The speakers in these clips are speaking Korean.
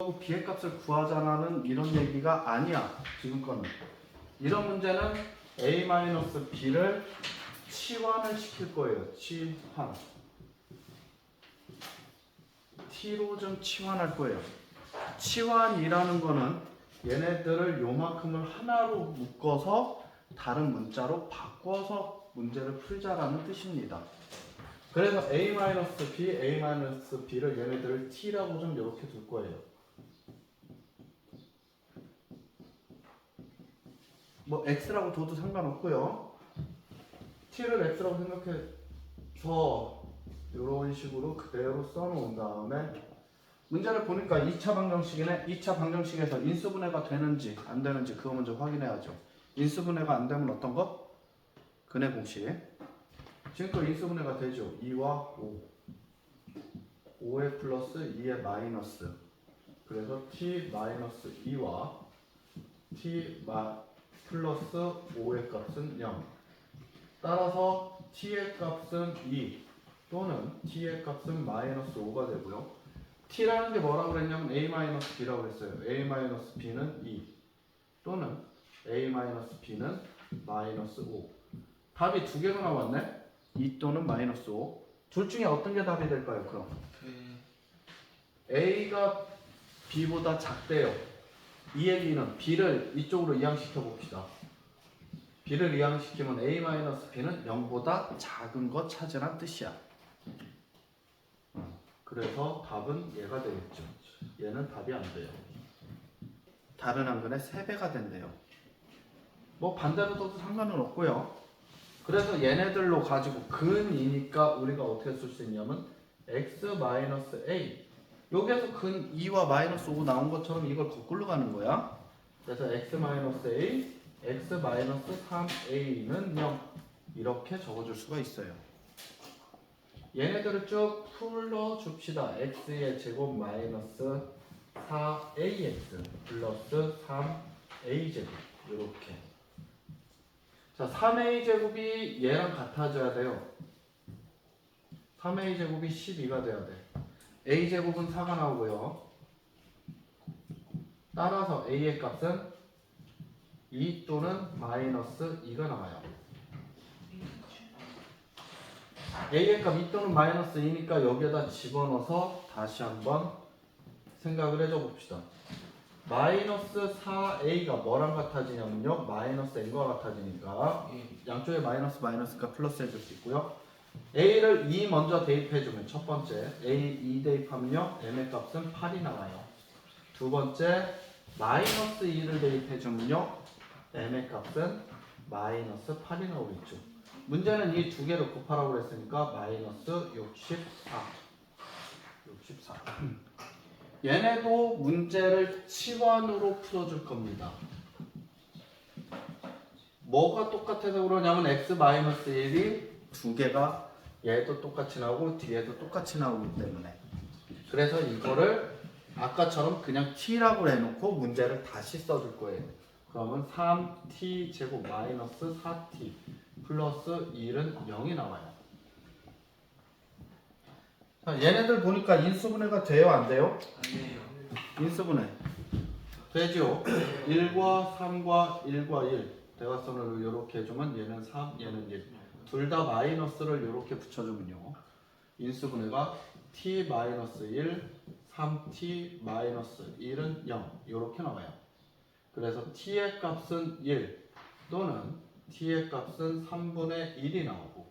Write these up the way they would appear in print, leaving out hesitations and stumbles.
구하고 b의 값을 구하자는 이런 얘기가 아니야. 지금 거는. 이런 문제는 a-b를 치환을 시킬 거예요. 치환. t로 좀 치환할 거예요. 치환이라는 거는 얘네들을 요만큼을 하나로 묶어서 다른 문자로 바꿔서 문제를 풀자라는 뜻입니다. 그래서 a-b, a-b를 얘네들을 t라고 좀 이렇게 둘 거예요. 뭐 x라고 둬도 상관없고요. t를 x라고 생각해서 이런 식으로 그대로 써놓은 다음에 문제를 보니까 2차 방정식이네. 2차 방정식에서 인수분해가 되는지 안 되는지 그거 먼저 확인해야죠. 인수분해가 안 되면 어떤 거? 근해 공식. 지금 인수분해가 되죠. 2와 5. 5의 플러스 2의 마이너스. 그래서 t-2와 t 플러스 5의 값은 0. 따라서 t의 값은 2 또는 t의 값은 마이너스 5가 되고요. t라는 게 뭐라고 그랬냐면 a-b라고 했어요. a-b는 2 또는 a-b는 마이너스 5. 답이 두 개가 나왔네. 2 또는 마이너스 5. 둘 중에 어떤 게 답이 될까요? 그럼 a가 b보다 작대요. 이 얘기는 b를 이쪽으로 이항시켜 봅시다. b를 이항시키면 a-b는 0보다 작은 거 찾으란 뜻이야. 그래서 답은 얘가 되겠죠. 얘는 답이 안 돼요. 다른 한근의 3배가 된대요. 뭐 반대로 둬도 상관은 없고요. 그래서 얘네들로 가지고 근이니까 우리가 어떻게 쓸 수 있냐면 x-a 여기에서 근 2와 마이너스 5 나온 것처럼 이걸 거꾸로 가는 거야. 그래서 x-a, x-3a는 0 이렇게 적어줄 수가 있어요. 얘네들을 쭉 풀어줍시다. x의 제곱 마이너스 4ax 플러스 3a 제곱 이렇게. 자, 3a 제곱이 얘랑 같아져야 돼요. 3a 제곱이 12가 돼야 돼. a 제곱은 4가 나오고요. 따라서 a의 값은 2 또는 마이너스 2가 나와요. a의 값 2 또는 마이너스 2니까 여기에다 집어넣어서 다시 한번 생각을 해줘 봅시다. 마이너스 4a가 뭐랑 같아지냐면요. 마이너스 n과 같아지니까 양쪽에 마이너스가 플러스 해줄 수 있고요. a를 2 먼저 대입해주면 첫 번째 a 2 대입하면요. m의 값은 8이 나와요. 두 번째 마이너스 2를 대입해주면요. m의 값은 마이너스 8이 나오겠죠. 문제는 이 두 개를 곱하라고 했으니까 마이너스 64. 얘네도 문제를 치환으로 풀어줄 겁니다. 뭐가 똑같아서 그러냐면 x-1이 두 개가 얘도 똑같이 나오고 뒤에도 똑같이 나오기 때문에. 그래서 이거를 아까처럼 그냥 t라고 해놓고 문제를 다시 써줄 거예요. 그러면 3t 제곱 마이너스 4t 플러스 1은 0이 나와요. 자, 얘네들 보니까 인수분해가 돼요? 안 돼요? 아니에요. 인수분해 되죠? 1과 3과 1과 1 대각선을 이렇게 해주면 얘는 3, 얘는 1 둘 다 마이너스를 이렇게 붙여주면요 인수분해가 t-1 3t-1은 0 이렇게 나와요. 그래서 t의 값은 1 또는 t의 값은 3분의 1이 나오고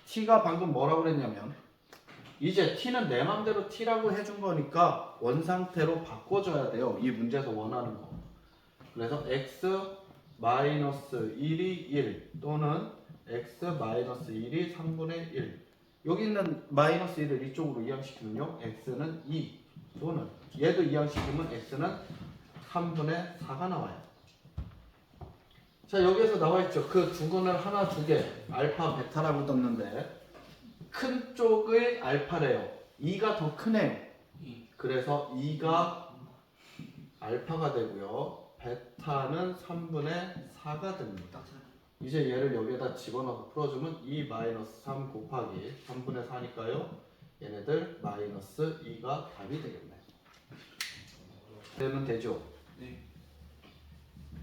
t가 방금 뭐라고 그랬냐면 이제 t는 내 맘대로 t라고 해준 거니까 원상태로 바꿔줘야 돼요. 이 문제에서 원하는 거. 그래서 x-1이 1 또는 x-1이 3분의 1 여기 있는 마이너스 1을 이쪽으로 이항시키면요. x는 2 또는 얘도 이항시키면 x는 3분의 4가 나와요. 자, 여기에서 나와있죠. 그 두 근을 하나 두 개 알파 베타라고 떴는데 큰 쪽의 알파래요. 2가 더 크네요. 그래서 2가 알파가 되고요. 베타는 3분의 4가 됩니다. 이제 얘를 여기에다 집어넣어서 풀어주면 2-3 곱하기 3분의 4니까요. 얘네들 마이너스 2가 답이 되겠네. 되면 되죠. 네.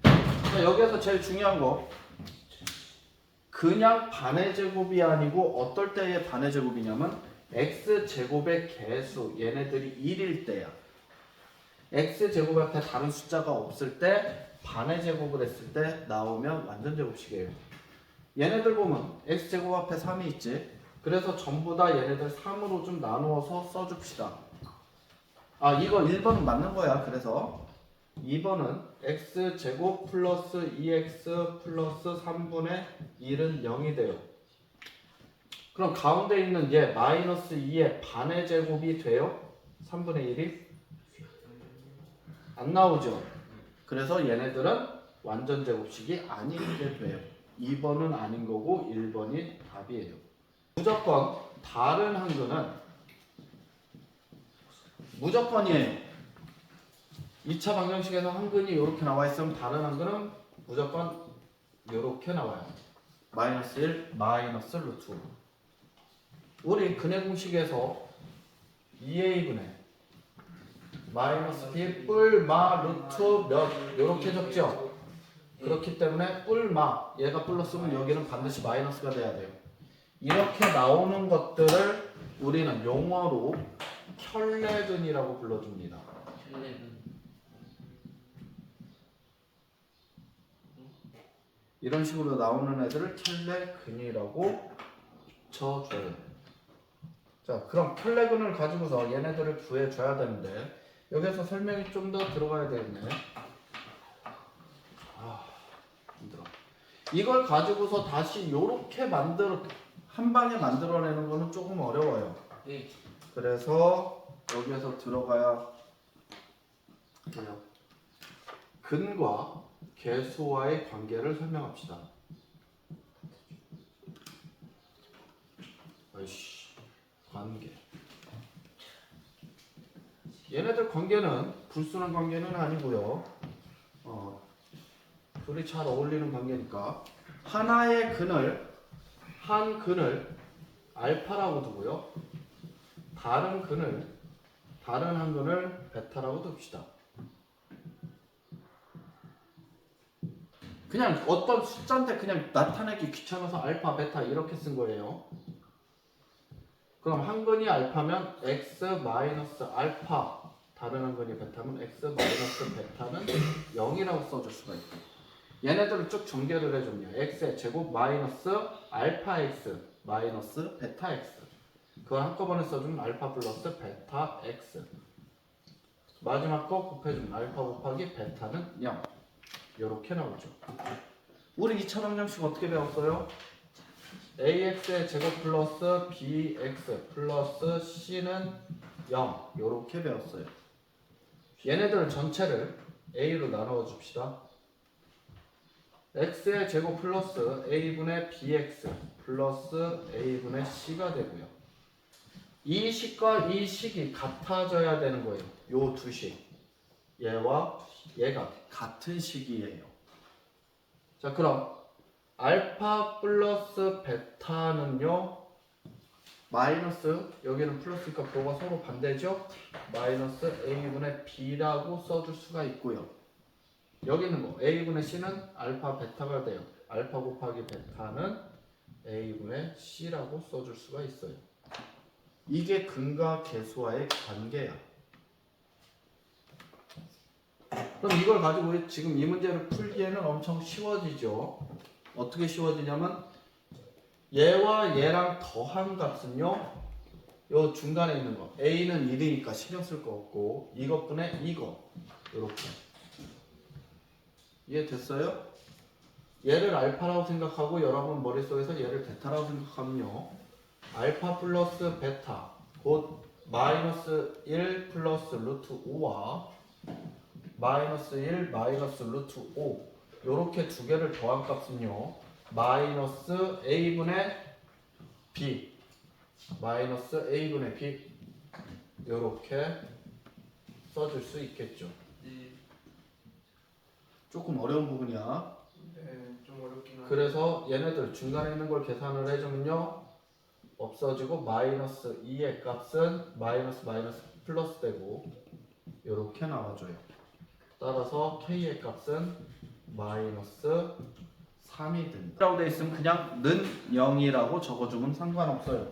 자, 여기에서 제일 중요한 거 그냥 반의 제곱이 아니고 어떨 때의 반의 제곱이냐면 x제곱의 개수 얘네들이 1일 때야. x제곱 앞에 다른 숫자가 없을 때 반의 제곱을 했을 때 나오면 완전 제곱식이에요. 얘네들 보면 x제곱 앞에 3이 있지. 그래서 전부 다 얘네들 3으로 좀 나누어서 써줍시다. 아 이거 1번은 맞는 거야. 그래서 2번은 x제곱 플러스 2x 플러스 3분의 1은 0이 돼요. 그럼 가운데 있는 얘 마이너스 2의 반의 제곱이 돼요? 3분의 1이? 안 나오죠? 그래서 얘네들은 완전 제곱식이 아니게 돼요. 2번은 아닌 거고 1번이 답이에요. 무조건 다른 한글은 무조건이에요. 2차 방정식에서 한근이 이렇게 나와 있으면 다른 한근은 무조건 이렇게 나와요. 마이너스 1, 마이너스 루트 5. 우리 근해 공식에서 2a분의 마이너스 b 뿔마 루트 몇 이렇게 적죠. 그렇기 때문에 뿔마 얘가 플러스면 여기는 반드시 마이너스가 돼야 돼요. 이렇게 나오는 것들을 우리는 용어로 켤레근이라고 불러줍니다. 이런 식으로 나오는 애들을 켤레근이라고 붙여줘요. 자, 그럼 켤레근을 가지고서 얘네들을 구해줘야 되는데 여기서 설명이 좀 더 들어가야 되겠네. 힘들어. 이걸 가지고서 다시 요렇게 한 방에 만들어내는 거는 조금 어려워요. 네. 그래서 여기에서 들어가야 돼요. 근과 개수와의 관계를 설명합시다. 아이씨, 관계. 얘네들 관계는 불순한 관계는 아니고요. 둘이 잘 어울리는 관계니까 하나의 근을 한 근을 알파라고 두고요. 다른 한 근을 베타라고 둡시다. 그냥 어떤 숫자인데 그냥 나타내기 귀찮아서 알파, 베타 이렇게 쓴 거예요. 그럼 한 근이 알파면 x 마이너스 알파, 다른 한 근이 베타면 x 마이너스 베타는 0이라고 써줄 수가 있고, 얘네들을 쭉 전개를 해주면 x의 제곱 마이너스 알파 x 마이너스 베타 x, 그걸 한꺼번에 써주면 알파 플러스 베타 x, 마지막 거 곱해주면 알파 곱하기 베타는 0. 이렇게 나오죠. 우리 2차 방정식 어떻게 배웠어요? ax의 제곱 플러스 bx 플러스 c는 0 이렇게 배웠어요. 얘네들 전체를 a로 나누어 줍시다. x의 제곱 플러스 a분의 bx 플러스 a분의 c가 되고요. 이 식과 이 식이 같아져야 되는 거예요. 요 두 식. 얘와 얘가 같은 식이에요. 자, 그럼 알파 플러스 베타는요, 마이너스, 여기는 플러스니까 그거가 서로 반대죠? 마이너스 a분의 b라고 써줄 수가 있고요. 여기는 뭐 a분의 c는 알파 베타가 돼요. 알파 곱하기 베타는 a분의 c라고 써줄 수가 있어요. 이게 근과 계수와의 관계야. 그럼 이걸 가지고 지금 이 문제를 풀기에는 엄청 쉬워지죠. 어떻게 쉬워지냐면 얘와 얘랑 더한 값은요, 요 중간에 있는 거 a는 1이니까 신경 쓸 거 없고 이것분의 이거 이렇게 이해됐어요? 얘를 알파라고 생각하고 여러분 머릿속에서 얘를 베타라고 생각하면요, 알파 플러스 베타 곧 마이너스 1 플러스 루트 5와 마이너스 1 마이너스 루트 5 요렇게 두 개를 더한 값은요, 마이너스 a분의 b 마이너스 a분의 b 요렇게 써줄 수 있겠죠. 네. 조금 어려운 부분이야. 네, 좀 어렵긴 하네. 그래서 얘네들 중간에 있는 걸 계산을 해주면요, 없어지고 마이너스 2의 값은 마이너스 마이너스 플러스 되고 요렇게 나와줘요. 따라서 k의 값은 마이너스 3이 된다. 라고 돼 있으면 그냥 는 0이라고 적어주면 상관없어요.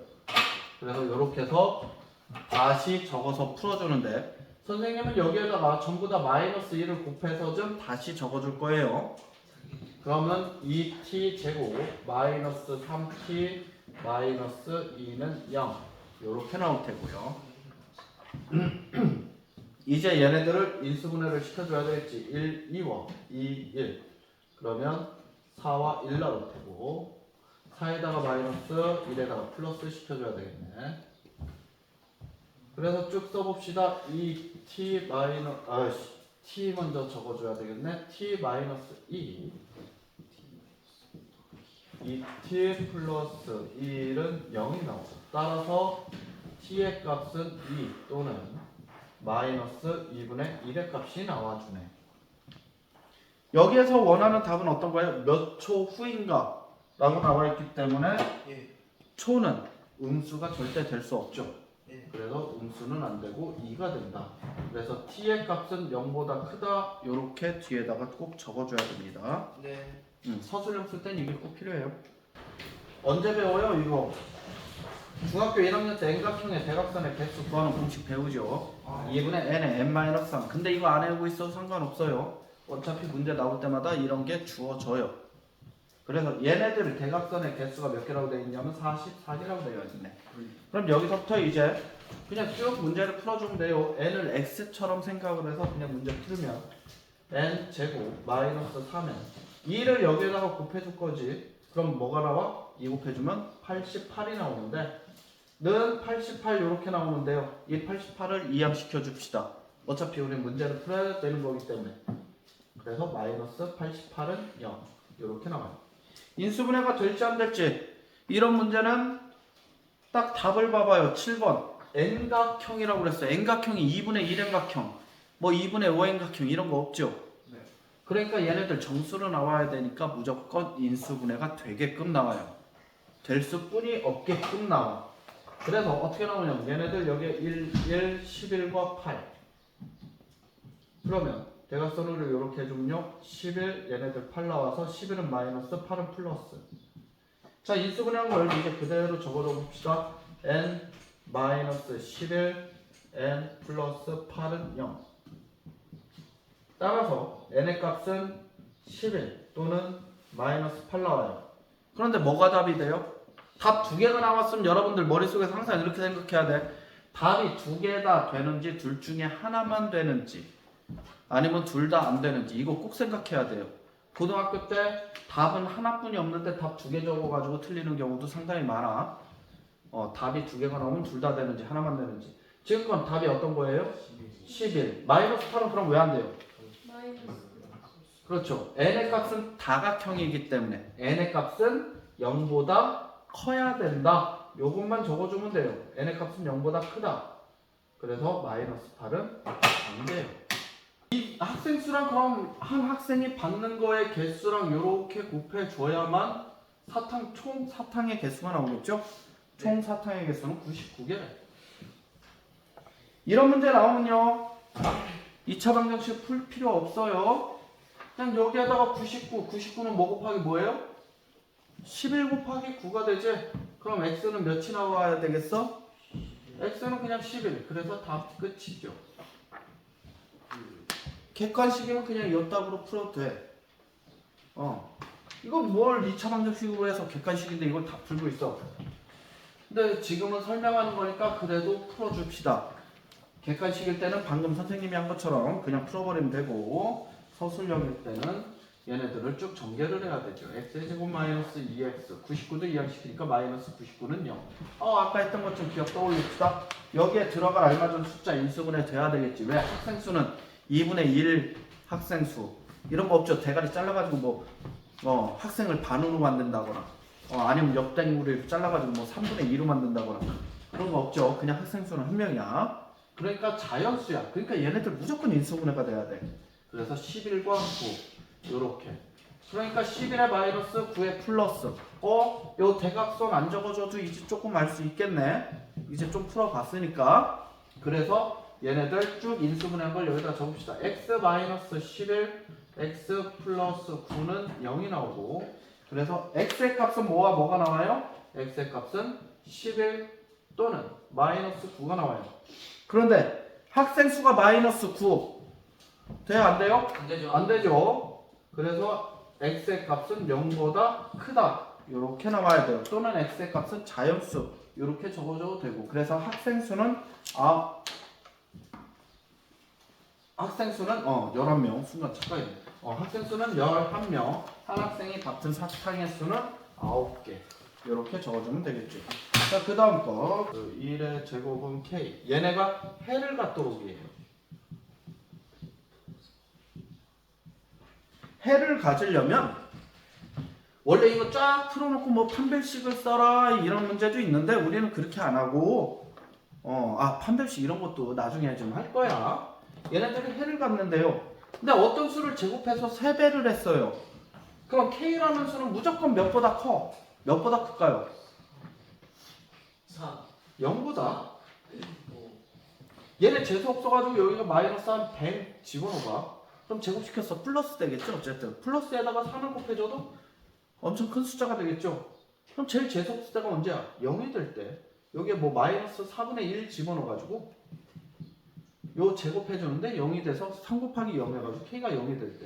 그래서 이렇게 해서 다시 적어서 풀어주는데 선생님은 여기에다가 전부 다 마이너스 2를 곱해서 좀 다시 적어줄 거예요. 그러면 2t 제곱 마이너스 3t 마이너스 2는 0 이렇게 나올 테고요. 이제 얘네들을 인수분해를 시켜줘야 되겠지. 1, 2와 2, 1 그러면 4와 1 나올 테고 4에다가 마이너스 1에다가 플러스 시켜줘야 되겠네. 그래서 쭉 써봅시다. 2t t 먼저 적어줘야 되겠네. t 마이너스 2 2t 플러스 1은 0이 나오고 따라서 t의 값은 2 또는 마이너스 2분의 1의 값이 나와주네. 여기에서 원하는 답은 어떤 거예요? 몇 초 후인가? 라고 나와있기 때문에 예. 초는 음수가 절대 될 수 없죠. 예. 그래서 음수는 안 되고 2가 된다. 그래서 t의 값은 0보다 크다. 이렇게 뒤에다가 꼭 적어줘야 됩니다. 네. 서술형 쓸 땐 이게 꼭 필요해요. 언제 배워요 이거? 중학교 1학년 때 N각형의 대각선의 개수 구하는 공식 배우죠. 2분의 n의 n-3. 근데 이거 안 외우고 있어도 상관없어요. 어차피 문제 나올 때마다 이런 게 주어져요. 그래서 얘네들 대각선의 개수가 몇 개라고 되어 있냐면 44개라고 되어 있네. 그럼 여기서부터 이제 그냥 쭉 문제를 풀어주면 돼요. n을 x처럼 생각을 해서 그냥 문제 풀면 n 제곱 마이너스 3n 2를 여기에다가 곱해줄 거지. 그럼 뭐가 나와? 2 곱해주면 88이 나오는데 는 88 이렇게 나오는데요. 이 88을 이항시켜 줍시다. 어차피 우리는 문제를 풀어야 되는 거기 때문에. 그래서 마이너스 88은 0 이렇게 나와요. 인수분해가 될지 안 될지 이런 문제는 딱 답을 봐봐요. 7번 N각형이라고 그랬어요. N각형이 2분의 1N각형 뭐 2분의 5N각형 이런 거 없죠. 네. 그러니까 얘네들 정수로 나와야 되니까 무조건 인수분해가 되게끔 나와요. 될 수뿐이 없게끔 나와. 그래서 어떻게 나오냐면 얘네들 여기에 1, 11과 8 그러면 대각선으로 이렇게 해주면요 11 얘네들 8 나와서 11은 마이너스 8은 플러스. 자 인수분해한 걸 이제 그대로 적어줘 봅시다. n 마이너스 11 n 플러스 8은 0 따라서 n의 값은 11 또는 마이너스 8 나와요. 그런데 뭐가 답이 돼요? 답 두 개가 나왔으면 여러분들 머릿속에서 항상 이렇게 생각해야 돼. 답이 두 개 다 되는지 둘 중에 하나만 되는지 아니면 둘 다 안 되는지 이거 꼭 생각해야 돼요. 고등학교 때 답은 하나뿐이 없는데 답 두 개 적어가지고 틀리는 경우도 상당히 많아. 답이 두 개가 나오면 둘 다 되는지 하나만 되는지. 지금 건 답이 어떤 거예요? 11. 마이너스 8은 그럼 왜 안 돼요? 그렇죠. n의 값은 다각형이기 때문에 n의 값은 0보다 커야 된다. 요것만 적어주면 돼요. n의 값은 0보다 크다. 그래서 마이너스 8은 안 돼요. 이 학생 수랑 그럼 한 학생이 받는 거의 개수랑 요렇게 곱해줘야만 총 사탕의 개수가 나오겠죠? 총 사탕의 개수는 99개. 이런 문제 나오면요 2차 방정식 풀 필요 없어요. 그냥 여기에다가 99는 뭐 곱하기 뭐예요? 11 곱하기 9가 되지? 그럼 x는 몇이 나와야 되겠어? x는 그냥 11. 그래서 답 끝이죠. 객관식이면 그냥 이 답으로 풀어도 돼. 이건 뭘 2차 방정식으로 해서 객관식인데 이걸 다 풀고 있어. 근데 지금은 설명하는 거니까 그래도 풀어줍시다. 객관식일 때는 방금 선생님이 한 것처럼 그냥 풀어버리면 되고 서술형일 때는 얘네들을 쭉 전개를 해야 되죠. x제곱 마이너스 2x 99도 이항시키니까 마이너스 99는 0. 아까 했던 것 좀 기억 떠올립시다. 여기에 들어갈 알맞은 숫자 인수분해 돼야 되겠지. 왜? 학생수는 2분의 1 학생수 이런 거 없죠. 대가리 잘라가지고 학생을 반으로 만든다거나 아니면 옆댕구를 잘라가지고 3분의 2로 만든다거나 그런 거 없죠. 그냥 학생수는 한 명이야. 그러니까 자연수야. 그러니까 얘네들 무조건 인수분해가 돼야 돼. 그래서 11과 9 요렇게. 그러니까 11에 마이너스 9에 플러스. 요 대각선 안 적어줘도 이제 조금 알 수 있겠네. 이제 좀 풀어봤으니까. 그래서 얘네들 쭉 인수분해한 걸 여기다 적읍시다. x-11 x 플러스 9는 0이 나오고 그래서 x의 값은 뭐와 뭐가 나와요? x의 값은 11 또는 마이너스 9가 나와요. 그런데 학생 수가 마이너스 9 돼요? 안 돼요? 안 되죠. 안 되죠. 그래서 x의 값은 0보다 크다 이렇게 나와야 돼요. 또는 x의 값은 자연수 이렇게 적어줘도 되고 그래서 학생 수는 11명 순간 착각이네. 학생 수는 11명 한 학생이 맡은 사탕의 수는 9개 이렇게 적어주면 되겠죠. 자, 그 다음 거 1의 제곱은 k 얘네가 해를 갖도록이에요. 해를 가지려면 원래 이거 쫙 풀어놓고 뭐 판별식을 써라 이런 문제도 있는데 우리는 그렇게 안 하고 판별식 이런 것도 나중에 좀 할 거야. 얘네들이 해를 갖는데요. 근데 어떤 수를 제곱해서 3배를 했어요. 그럼 k라는 수는 무조건 몇보다 커? 몇보다 클까요? 4 0보다. 5 얘네 재수 없어가지고 여기가 마이너스 한 100 집어넣어봐. 그럼 제곱시켰어. 플러스 되겠죠? 어쨌든 플러스에다가 3을 곱해줘도 엄청 큰 숫자가 되겠죠? 그럼 제일 재수 없을 때가 언제야? 0이 될 때. 여기에 뭐 마이너스 4분의 1 집어넣어가지고 요 제곱해주는데 0이 돼서 3 곱하기 0 해가지고 k가 0이 될 때.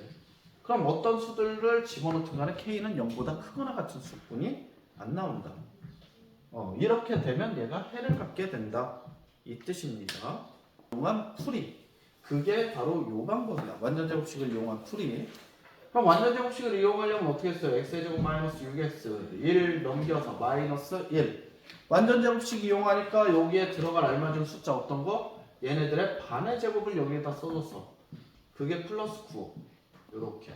그럼 어떤 수들을 집어넣든 간에 k는 0보다 크거나 같은 수뿐이 안 나온다. 이렇게 되면 얘가 해를 갖게 된다. 이 뜻입니다. 이용한 풀이. 그게 바로 요 방법이야. 완전제곱식을 이용한 풀이. 그럼 완전제곱식을 이용하려면 어떻게 했어요? x제곱 마이너스 6x 1 넘겨서 마이너스 1. 완전제곱식 이용하니까 여기에 들어갈 알맞은 숫자 어떤 거? 얘네들의 반의 제곱을 여기에다 써줬어. 그게 플러스 9. 요렇게.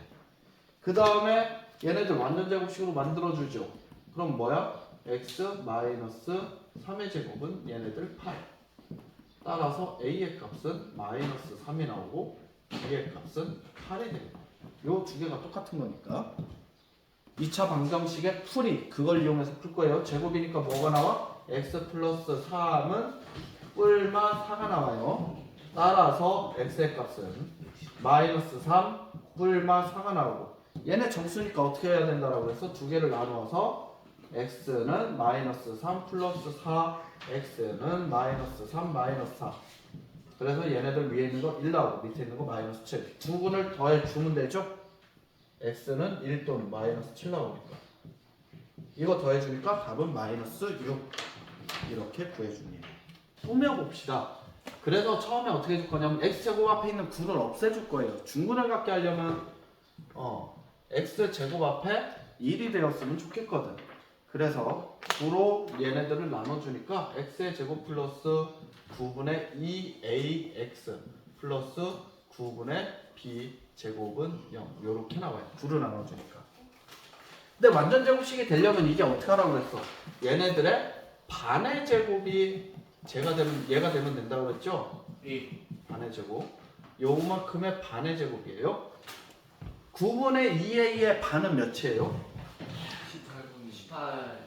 그 다음에 얘네들 완전제곱식으로 만들어주죠. 그럼 뭐야? x 마이너스 3의 제곱은 얘네들 8. 따라서 a의 값은 마이너스 3이 나오고 b의 값은 8이 됩니다. 요 두 개가 똑같은 거니까 2차 방정식의 풀이 그걸 이용해서 풀 거예요. 제곱이니까 뭐가 나와? x 플러스 3은 뿔마 4가 나와요. 따라서 x의 값은 마이너스 3 뿔마 4가 나오고 얘네 정수니까 어떻게 해야 된다라고 해서 두 개를 나누어서 x는 마이너스 3 플러스 4 x는 마이너스 3 마이너스 4 그래서 얘네들 위에 있는 거 1 나오고 밑에 있는 거 마이너스 7 두 분을 더해주면 되죠? x는 1 또는 마이너스 7 나오니까 이거 더해주니까 답은 마이너스 6 이렇게 구해줍니다. 꾸며봅시다. 그래서 처음에 어떻게 해줄 거냐면 x제곱 앞에 있는 9를 없애줄 거예요. 중근을 갖게 하려면 x제곱 앞에 1이 되었으면 좋겠거든. 그래서 9로 얘네들을 나눠주니까 x의 제곱 플러스 9분의 2ax 플러스 9분의 b 제곱은 0 요렇게 나와요. 9를 나눠주니까. 근데 완전 제곱식이 되려면 이게 어떻게 하라고 그랬어? 얘네들의 반의 제곱이 얘가 되면 된다고 그랬죠? 반의 제곱. 요만큼의 반의 제곱이에요. 9분의 2a의 반은 몇이에요? 18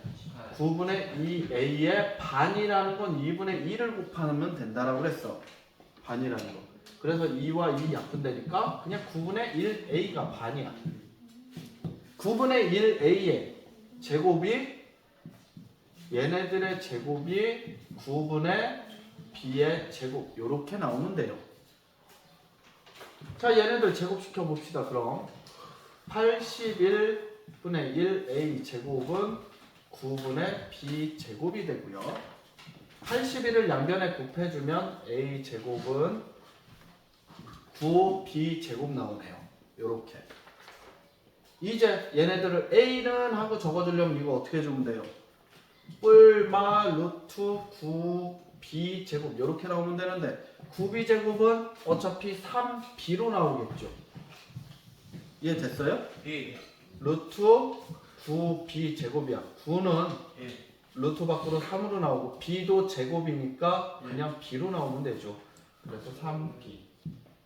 9분의 2a의 반이라는 건 2분의 1을 곱하면 된다라고 그랬어. 반이라는 거. 그래서 2와 2 약분되니까 그냥 9분의 1a가 반이야. 9분의 1a의 제곱이 얘네들의 제곱이 9분의 b의 제곱 요렇게 나오면 돼요. 자, 얘네들 제곱시켜 봅시다. 그럼 81분의 1a 제곱은 9분의 b 제곱이 되고요. 81을 양변에 곱해주면 a 제곱은 9b 제곱 나오네요. 요렇게. 이제 얘네들을 a는 하고 적어주려면 이거 어떻게 해주면 돼요? 뿔마 루트 9b 제곱 요렇게 나오면 되는데 9b 제곱은 어차피 3b로 나오겠죠. 이해됐어요? 루트 9b 제곱이야. 9는 루트 밖으로 3으로 나오고 b도 제곱이니까 그냥 b로 나오면 되죠. 그래서 3b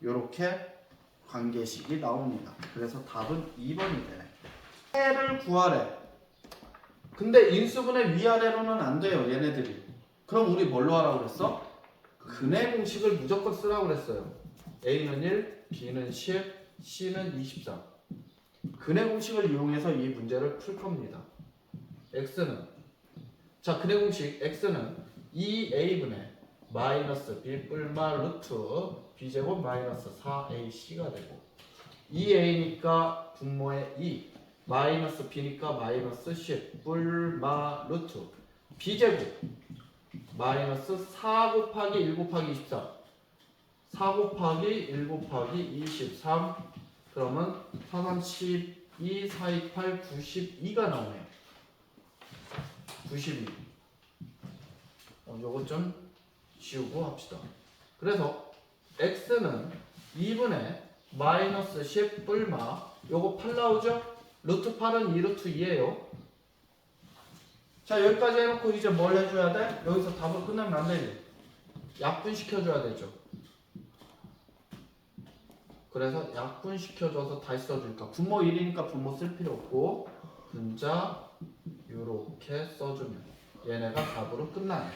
요렇게 관계식이 나옵니다. 그래서 답은 2번이 되네. 해를 구하래. 근데 인수분해 위아래로는 안 돼요. 얘네들이. 그럼 우리 뭘로 하라고 그랬어? 근의 공식을 무조건 쓰라고 그랬어요. A는 1, B는 10, C는 24. 근의 공식을 이용해서 이 문제를 풀 겁니다. X는 자 근의 공식 X는 2A분의 마이너스 B 뿔마 루트 B제곱 마이너스 4AC가 되고 2A니까 분모의 2 마이너스 B니까 마이너스 10 뿔마 루트 B제곱 마이너스 4 곱하기 1 곱하기 24 4 곱하기 1 곱하기 23 그러면 4, 3, 12, 4, 2, 8, 92가 나오네요. 92 요거 좀 지우고 합시다. 그래서 x는 2분의 마이너스 10 뿔마 요거 8 나오죠? 루트 8은 2 루트 2예요. 자 여기까지 해놓고 이제 뭘 해줘야 돼? 여기서 답을 끝내면 안 되지. 약분시켜줘야 되죠. 그래서 약분시켜줘서 다시 써줄까? 분모 1이니까 분모 쓸 필요 없고 분자 요렇게 써주면 얘네가 답으로 끝나네.